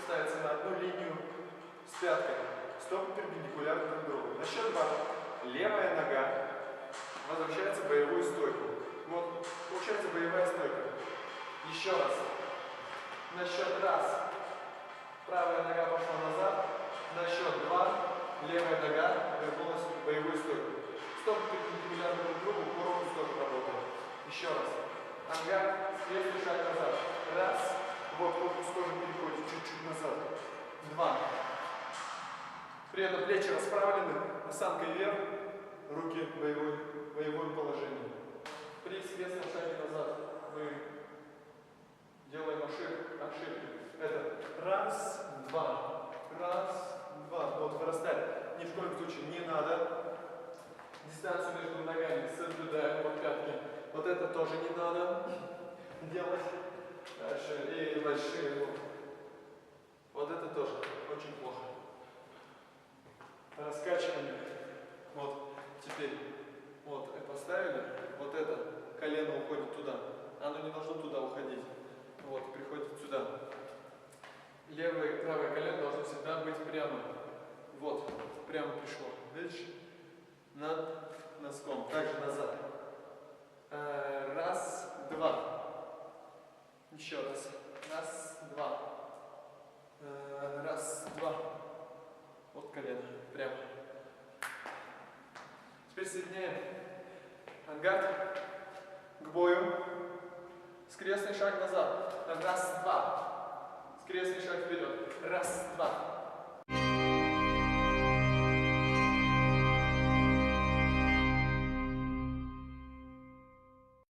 ставятся на одну линию с пяткой. Стопы перпендикулярны друг другу. На счет 2 левая нога возвращается в боевую стойку. Вот, получается боевая стойка. Еще раз. На счет 1 правая нога пошла назад. На счет 2 левая нога вернулась в боевую стойку. Стопы перпендикулярны друг другу, по ровному стопу работает. Еще раз. Нога, следующий шаг назад. 1. Вот, корпус тоже переходит чуть-чуть назад. 2. При этом плечи расправлены, осанкой вверх, руки в боевом положении. При скрестном шаге назад мы делаем ошибки. Это 1, 2, 1, 2. Вот вырастать ни в коем случае не надо. Дистанцию между ногами соблюдаем по пятке. Вот это тоже не надо делать. Дальше и большие. Вот это тоже очень плохо. Раскачивание. Вот теперь. Вот поставили. Вот это колено уходит туда. Оно не должно туда уходить. Вот, приходит сюда. Левое и правое колено должно всегда быть прямо. Вот, прямо пришло. Видишь? Над носком. Также назад. 1, 2. Еще раз. 1, 2. 1, 2. Вот колено. Прямо. Теперь соединяем ангард к бою. Скрестный шаг назад. 1, 2. Скрестный шаг вперед. 1, 2.